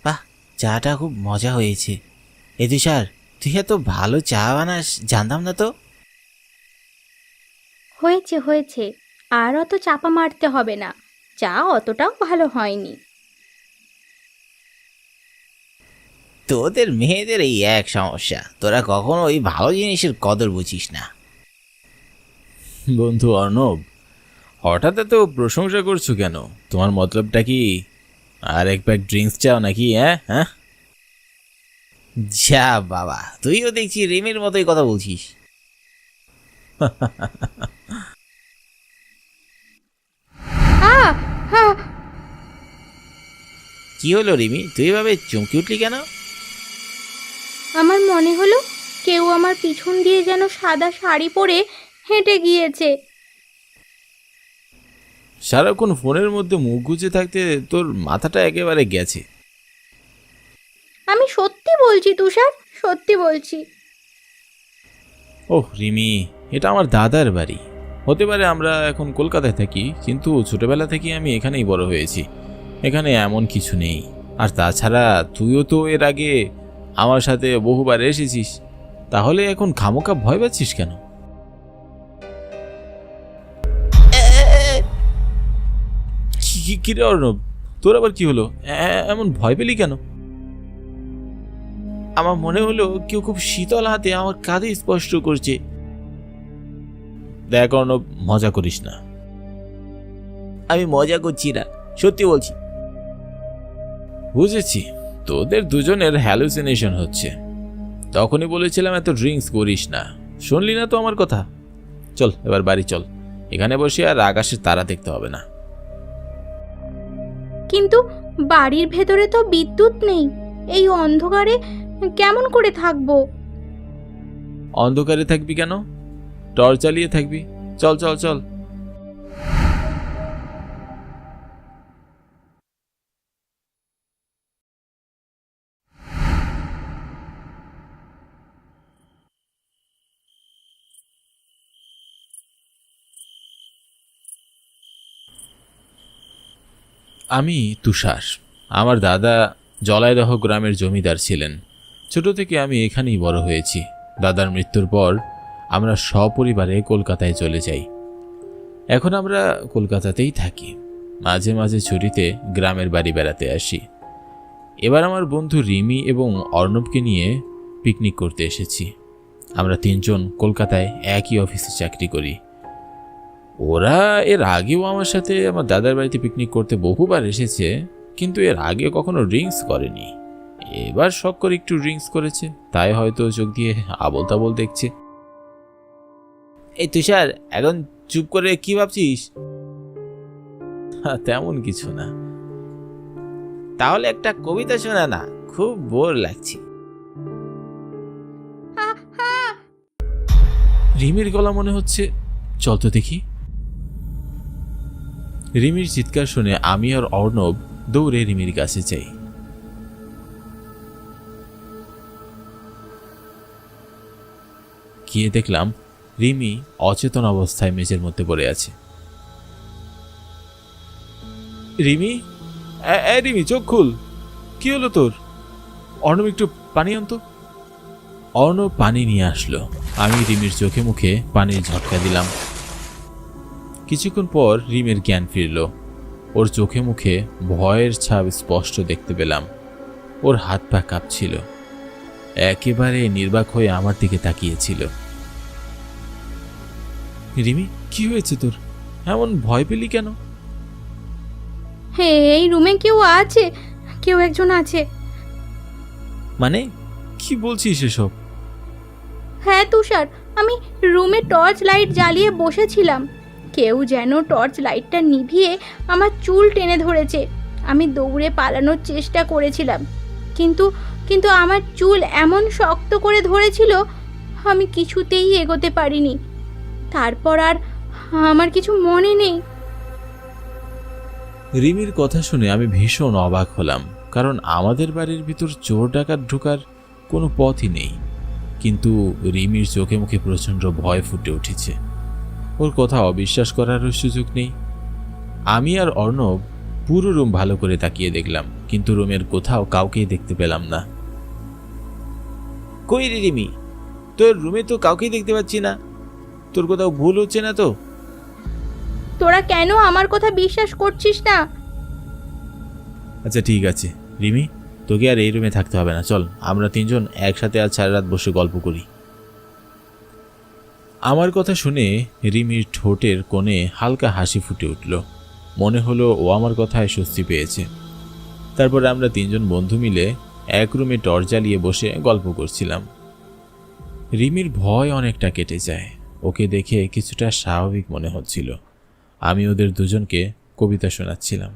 বাহ, চাটা খুব মজা হয়েছে। এ তুষার, তুই এত ভালো চা বানাস, জানতাম না তো। হয়েছে হয়েছে, আর অত চাপা মারতে হবে না, চা অতটাও ভালো হয়নি। তোদের মেয়েদের এই এক সমস্যা, তোরা কখনো ওই ভালো জিনিসের কদর বুঝিস না। বন্ধু অর্ণব, হঠাৎ এত প্রশংসা করছো কেন? তোমার মতলবটা কি? আর এক প্যাক ড্রিঙ্কস চাও নাকি? হ্যাঁ হ্যাঁ, যা বাবা, তুইও দেখছি রিমির মতোই কথা বলছিস। আহ হ্যাঁ, কি হলো রিমি, তুই এভাবে চমকে উঠলি কেন? আমার মনে হলো কেউ আমার পিছন দিয়ে যেন সাদা শাড়ি পরে হেঁটে গিয়েছে। সারাক্ষণ ফোনের মধ্যে মুখ গুজে থাকতে তোর মাথাটা একেবারে গেছে। আমি সত্যি বলছি তুষার, সত্যি বলছি। ওহ রিমি, এটা আমার দাদার বাড়ি। হতে পারে আমরা এখন কলকাতায় থাকি, কিন্তু ছোটবেলা থেকে আমি এখানেই বড় হয়েছি। এখানে এমন কিছু নেই। আর তাছাড়া তুইও তো এর আগে আমার সাথে বহুবার এসেছিস, তাহলে এখন খামোখা ভয় পাচ্ছিস কেন? কিরে অর্ণব, তোর আবার কি হলো? এমন ভয় পেলি কেন? আমার মনে হলো কেউ খুব শীতল হাতে আমার কাঁধে স্পর্শ করছে। দেখ অর্ণব, মজা করিস না। আমি মজা করছি না, সত্যি বলছি। বুঝেছি, তোদের দুজনের হ্যালুসিনেশন হচ্ছে। তখনই বলেছিলাম এত ড্রিঙ্কস করিস না, শুনলি না তো আমার কথা। চল এবার বাড়ি চল, এখানে বসে আর আকাশের তারা দেখতে হবে না। কিন্তু বাড়ির ভেতরে তো বিদ্যুৎ নেই, এই অন্ধকারে কেমন করে থাকবো? অন্ধকারে থাকবি কেন? টর্চ চালিয়ে থাকবি। চল চল চল। আমি তুষার। আমার দাদা জলাইদহ গ্রামের জমিদার ছিলেন। ছোট থেকে আমি এখানেই বড় হয়েছি। দাদার মৃত্যুর পর আমরা সপরিবারে কলকাতায় চলে যাই। এখন আমরা কলকাতাতেই থাকি। মাঝে মাঝে ছুটিতে গ্রামের বাড়ি বেড়াতে আসি। এবার আমার বন্ধু রিমি এবং অর্ণবকে নিয়ে পিকনিক করতে এসেছি। আমরা তিনজন কলকাতায় একই অফিসে চাকরি করি। ওরা এর আগেও আমার সাথে আমার দাদার বাড়িতে পিকনিক করতে বহুবার এসেছে, কিন্তু এর আগে কখনো ড্রিঙ্কস করেনি। এবার শখ করে একটু ড্রিঙ্কস করেছে, তাই হয়তো চোখ দিয়ে আবোল তাবোল দেখছে। এই তুষার, এখন চুপ করে কি ভাবছিস? তেমন কিছু না। তাহলে একটা কবিতা শোনা না, খুব বোর লাগছে। রিমির গলা মনে হচ্ছে, চল তো দেখি। রিমির চিৎকার শুনে আমি আর অর্ণব দৌড়ে রিমির কাছে যাই। গিয়ে দেখলাম রিমি অচেতন অবস্থায় মেঝের মধ্যে পড়ে আছে। রিমি, রিমি চোখ খুল, কি হলো তোর? অর্ণব একটু পানি আনতো। অর্ণব পানি নিয়ে আসলো। আমি রিমির চোখে মুখে পানির ঝটকা দিলাম। কিছুক্ষণ পর রিমির জ্ঞান ফিরল। ওর চোখে মুখে ভয়ের ছাপ স্পষ্ট দেখতে পেলাম। ওর হাত পা কাঁপছিল, একেবারে নির্বাক হয়ে আমার দিকে তাকিয়েছিল। রিমি, কি হয়েছে তোর? এমন ভয় পেলি কেন? হে, এই রুমে কেউ আছে, কেউ একজন আছে। মানে কি বলছিস এসব? হ্যাঁ তুষার, আমি রুমে টর্চ লাইট জ্বালিয়ে বসেছিলাম, কেউ যেন টর্চ লাইটটা নিভিয়ে আমার চুল টেনে ধরেছে। আমি দৌড়ে পালানোর চেষ্টা করেছিলাম, কিন্তু কিন্তু আমার চুল এমন শক্ত করে ধরেছিল, আমি কিছুতেই এগোতে পারিনি। তারপর আর আমার কিছু মনে নেই। রিমির কথা শুনে আমি ভীষণ অবাক হলাম, কারণ আমাদের বাড়ির ভিতর চোর ডাকাত ঢোকার কোনো পথই নেই। কিন্তু রিমির চোখে মুখে প্রচণ্ড ভয় ফুটে উঠেছে। ওর কথা অবিশ্বাস করারও সুযোগ নেই। আমি আর অর্ণব পুরো রুম ভালো করে তাকিয়ে দেখলাম, কিন্তু রুমের কোথাও কাউকেই দেখতে পেলাম না। কই রে রিমি, তোর রুমে তো কাউকেই দেখতে পাচ্ছি না। তোর কোথাও ভুল হচ্ছে না তো? তোরা কেন আমার কথা বিশ্বাস করছিস না? আচ্ছা ঠিক আছে রিমি, তোকে আর এই রুমে থাকতে হবে না, চল আমরা তিনজন একসাথে আজ সারা রাত বসে গল্প করি। আমার কথা শুনে রিমির ঠোঁটের কোণে হালকা হাসি ফুটে উঠল। মনে হলো ও আমার কথায় স্বস্তি পেয়েছে। তারপর আমরা তিনজন বন্ধু মিলে এক রুমে টর্চ জ্বালিয়ে বসে গল্প করছিলাম। রিমির ভয় অনেকটা কেটে যায়, ওকে দেখে কিছুটা স্বাভাবিক মনে হচ্ছিল। আমি ওদের দুজনকে কবিতা শোনাচ্ছিলাম।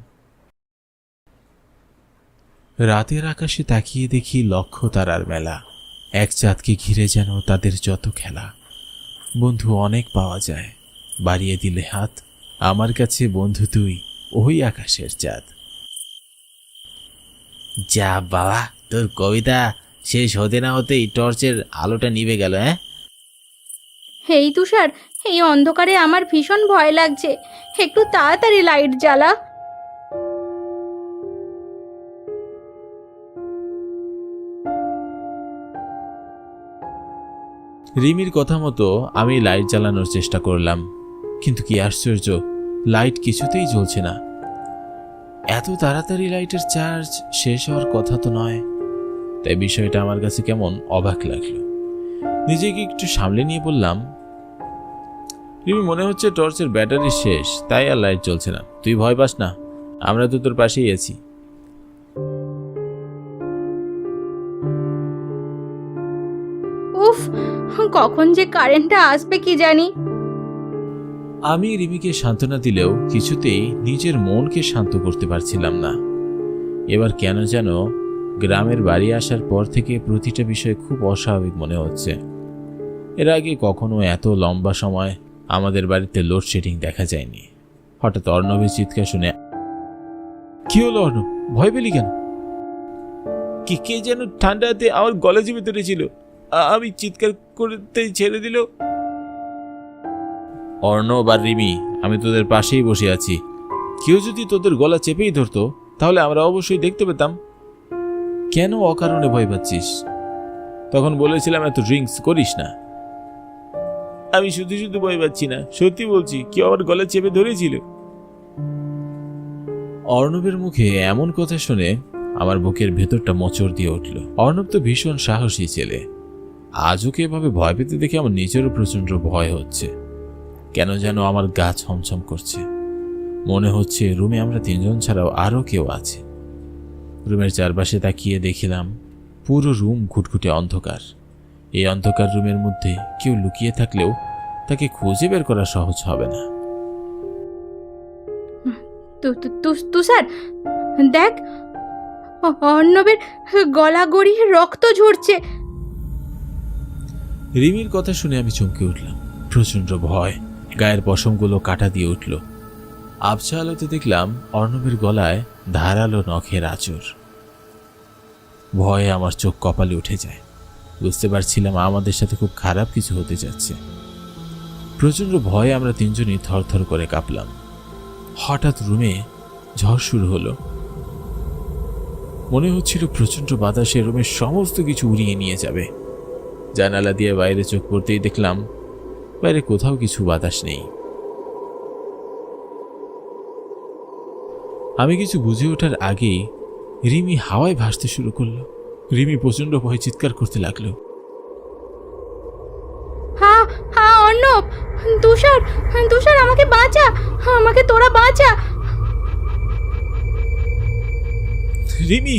রাতের আকাশে তাকিয়ে দেখি লক্ষ তারার মেলা, এক চাঁদকে ঘিরে যেন তাদের যত খেলা। বন্ধু অনেক পাওয়া যায়, বাড়িয়ে দিলে হাত, আমার কাছে বন্ধু তুই ওই আকাশের চাঁদ। যা বাবা, তোর কবিতা শেষ হতে না হতেই টর্চের আলোটা নিভে গেল। হেই তুষার, এই অন্ধকারে আমার ভীষণ ভয় লাগছে, একটু তাড়াতাড়ি লাইট জ্বালা। রিমির কথা মতো আমি লাইট জ্বালানোর চেষ্টা করলাম, কিন্তু কি আশ্চর্য, লাইট কিছুতেই জ্বলছে না। এত তাড়াতাড়ি লাইটের চার্জ শেষ হওয়ার কথা তো নয়। তাই বিষয়টা আমার কাছে কেমন অবাক লাগলো। নিজেকে একটু সামলে নিয়ে বললাম, রিমি মনে হচ্ছে টর্চের ব্যাটারি শেষ, তাই আর লাইট জ্বলছে না। তুই ভয় পাস না, আমরা তো তোর পাশেই আছি। উফ, কখন যে কারেন্টটা আসবে কি জানি। আমি রিমিকে সান্ত্বনা দিলেও কিছুতেই নিজের মনকে শান্ত করতে পারছিলাম না। এবার কেন যেন গ্রামের বাড়ি আসার পর থেকে প্রতিটা বিষয় খুব অস্বাভাবিক মনে হচ্ছে। এর আগে কখনো এত লম্বা সময় আমাদের বাড়িতে লোডশেডিং দেখা যায়নি। হঠাৎ অর্ণবের চিৎকার শুনে, কি হলো অর্ণব, ভয় পেলি কেন? কে যেন ঠান্ডাতে আমার গলা চেপে ধরেছিল, আমি চিৎকার করতে ছেড়ে দিল। অর্ণব আর রিমি, আমি তোদের পাশেই বসে আছি। কেউ যদি তোদের গলা চেপেই ধরতো তাহলে আমরা অবশ্যই দেখতে পেতাম। কেন অকারণে ভয় পাচ্ছিস? তখন বলেছিলাম এত ড্রিঙ্কস করিস না। আমি শুধু শুধু ভয় পাচ্ছি না, সত্যি বলছি, কেউ আমার গলা চেপে ধরেছিল। অর্ণবের মুখে এমন কথা শুনে আমার বুকের ভেতরটা মোচড় দিয়ে উঠল। অর্ণব তো ভীষণ সাহসী ছেলে, আজ ওকে এভাবে ভয় পেতে দেখে আমার নিজেরও প্রচন্ড ভয় হচ্ছে। কেন যেন আমার গা ছমছম করছে। মনে হচ্ছে রুমে আমরা তিনজন ছাড়াও আরও কেউ আছে। রুমের চারপাশে তাকিয়ে দেখিলাম পুরো রুম ঘুটঘুটে অন্ধকার। এই অন্ধকার রুমের মধ্যে কেউ লুকিয়ে থাকলেও তাকে খুঁজে বের করা সহজ হবে না। তুষার, দেখ, অর্ণবের গলা গড়িয়ে রক্ত ঝরছে। রিমির কথা শুনে আমি চমকে উঠলাম। প্রচন্ড ভয়, গায়ের পশমগুলো কাটা দিয়ে উঠল। আবছা আলোতে দেখলাম অর্ণবের গলায় ধারালো নখের আঁচড়। ভয়ে আমার চোখ কপালে উঠে যায়। বুঝতে পারছিলাম আমাদের সাথে খুব খারাপ কিছু হতে যাচ্ছে। প্রচন্ড ভয়ে আমরা তিনজনই থরথর করে কাঁপলাম। হঠাৎ রুমে ঝড় শুরু হলো। মনে হচ্ছিল প্রচন্ড বাতাসে রুমের সমস্ত কিছু উড়িয়ে নিয়ে যাবে। জানালা দিয়ে বাইরে চোখ পড়তেই দেখলাম বাইরে কোথাও কিছু বাতাস নেই। আমি কিছু বুঝে ওঠার আগেই রিমি হাওয়ায় ভাসতে শুরু করলো। রিমি প্রচন্ড ভয়ে চিৎকার করতে লাগলো। হ্যাঁ হ্যাঁ অর্ণব, তুষার, তুষার আমাকে বাঁচা, আমাকে তোরা বাঁচা। রিমি,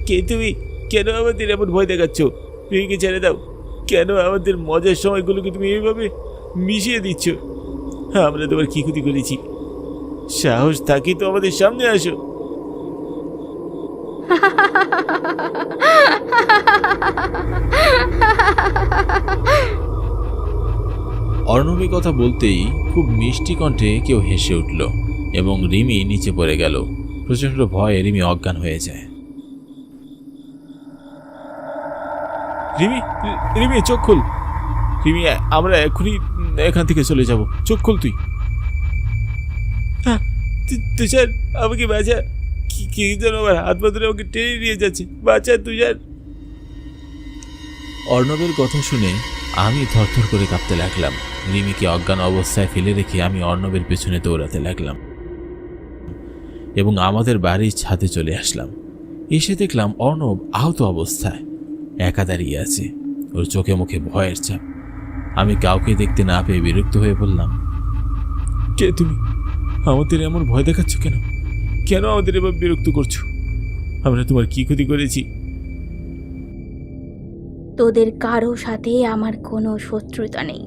কে তুমি? কেন আমাদের এমন ভয় দেখাচ্ছ? রিমিকে ছেড়ে দাও। কেন আমাদের মজার সময়গুলোকে তুমি এইভাবে মিশিয়ে দিচ্ছ? আমরা তোমার কি ক্ষতি করেছি? সাহস থাকি তো আমাদের সামনে আসো। অর্ণবের কথা বলতেই খুব মিষ্টি কণ্ঠে কেউ হেসে উঠল এবং রিমি নিচে পড়ে গেল। প্রচন্ড ভয়ে রিমি অজ্ঞান হয়ে যায়। রিমি, রিমি চোখ খুল। রিমি, আমরা এখনই এখান থেকে চলে যাব, চোখ খুল তুই। তুষার, আমাকে বাঁচা। কি যেন আমার হাত পা ধরে আমাকে টেনে নিয়ে যাচ্ছে, বাঁচা তুষার। অর্ণবের কথা শুনে আমি থরথর করে কাঁপতে লাগলাম। রিমিকে অজ্ঞান অবস্থায় ফেলে রেখে আমি অর্ণবের পেছনে দৌড়াতে লাগলাম এবং আমাদের বাড়ির ছাদে চলে আসলাম। এসে দেখলাম অর্ণব আহত অবস্থায় একা দাঁড়িয়ে আছে, ওর চোখে মুখে ভয়ের ছাপ। আমি কাউকে দেখতে না পেয়ে বিরক্ত হয়ে বললাম, কে তুমি? আমাদের এমন ভয় দেখাচ্ছ কেন? কেন আমাদের এবার বিরক্ত করছো? আমরা তোমার কি ক্ষতি করেছি? তোদের কারো সাথে আমার কোনো শত্রুতা নেই,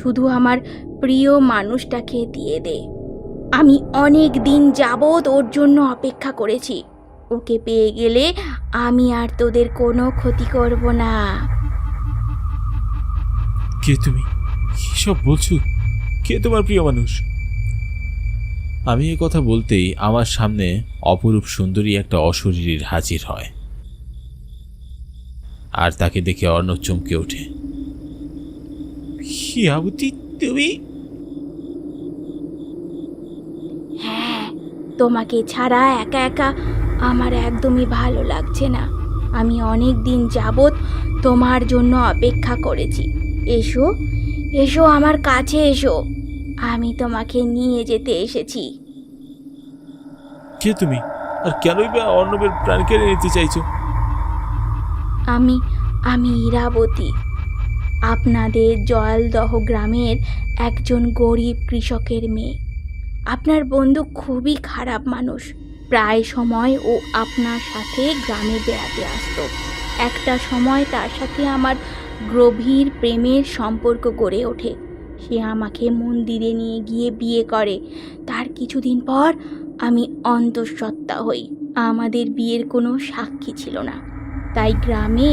শুধু আমার প্রিয় মানুষটাকে দিয়ে দে। আমি অনেক দিন যাবৎ ওর জন্য অপেক্ষা করেছি। ওকে পেয়ে গেলে আমি আর তোদের কোনো ক্ষতি করব না। কে তুমি? কি সব বলছো? কে তোমার প্রিয় মানুষ? আমি এ কথা বলতেই আমার সামনে অপরূপ সুন্দরী একটা অশরীরীর হাজির হয়, আর তাকে দেখে অর্ণব চমকে ওঠে। হিয়াবতী, তুমি? হ্যাঁ, তোমাকে ছাড়া একা একা আমার একদমই ভালো লাগছে না। আমি অনেক দিন যাবৎ তোমার জন্য অপেক্ষা করেছি। এসো এসো, আমার কাছে এসো, আমি তোমাকে নিয়ে যেতে এসেছি। কে তুমি, আর কেনই বা অর্ণবের প্রাণ কেড়ে নিতে চাইছো? আমি আমি ইরাবতী, আপনাদের জয়ালদহ গ্রামের একজন গরিব কৃষকের মেয়ে। আপনার বন্ধু খুবই খারাপ মানুষ। প্রায় সময় ও আপনার সাথে গ্রামে বেড়াতে আসতো। একটা সময় তার সাথে আমার গভীর প্রেমের সম্পর্ক গড়ে ওঠে। সে আমাকে মন্দিরে নিয়ে গিয়ে বিয়ে করে। তার কিছুদিন পর আমি অন্তঃসত্ত্বা হই। আমাদের বিয়ের কোনো সাক্ষী ছিল না, তাই গ্রামে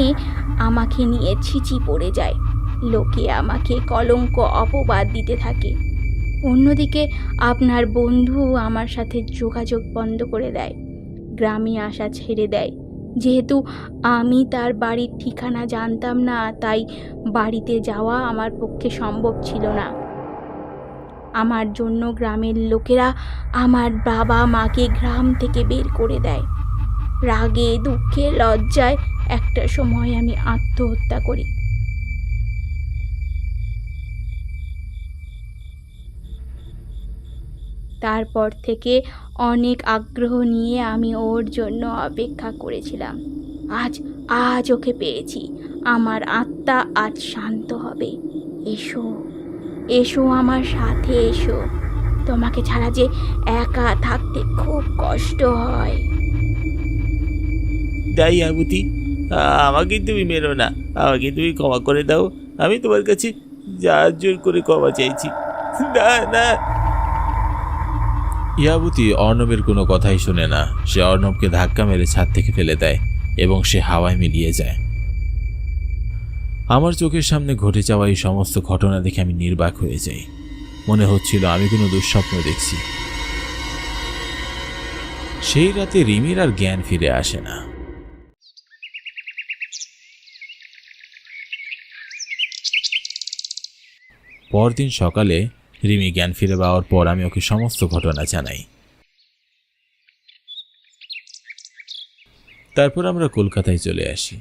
আমাকে নিয়ে ছিচি পড়ে যায়। লোকে আমাকে কলঙ্ক অপবাদ দিতে থাকে। অন্যদিকে আপনার বন্ধু আমার সাথে যোগাযোগ বন্ধ করে দেয়, গ্রামে আসা ছেড়ে দেয়। যেহেতু আমি তার বাড়ির ঠিকানা জানতাম না, তাই বাড়িতে যাওয়া আমার পক্ষে সম্ভব ছিল না। আমার জন্য গ্রামের লোকেরা আমার বাবা মাকে গ্রাম থেকে বের করে দেয়। রাগে, দুঃখে, লজ্জায় একটা সময় আমি আত্মহত্যা করি। তারপর থেকে অনেক আগ্রহ নিয়ে আমি ওর জন্য অপেক্ষা করেছিলাম। আজ আজ ওকে পেয়েছি। আমার আত্মা আজ শান্ত হবে। এসো এসো, আমার সাথে এসো। তোমাকে ছাড়া যে একা থাকতে খুব কষ্ট হয়। তাই আবুতি, আমাকে তুমি মেরো না, আমাকে তুমি ক্ষমা করে দাও। আমি তোমার কাছে যা জোর করে ক্ষমা চাইছি। না না। ইয়াবতী অর্ণবের কোনো কথাই শোনে না। সে অর্ণবকে ধাক্কা মেরে ছাদ থেকে ফেলে দেয় এবং সে হাওয়ায় মিলিয়ে যায়। আমার চোখের সামনে ঘটে যাওয়া এই সমস্ত ঘটনা দেখে আমি নির্বাক হয়ে যাই। মনে হচ্ছিল আমি কোনো দুঃস্বপ্ন দেখছি। সেই রাতে রিমির আর জ্ঞান ফিরে আসে না। পরদিন সকালে রিমি জ্ঞান ফিরে পাওয়ার পর আমি ওকে সমস্ত ঘটনা জানাই। তারপর আমরা কলকাতায় চলে আসি।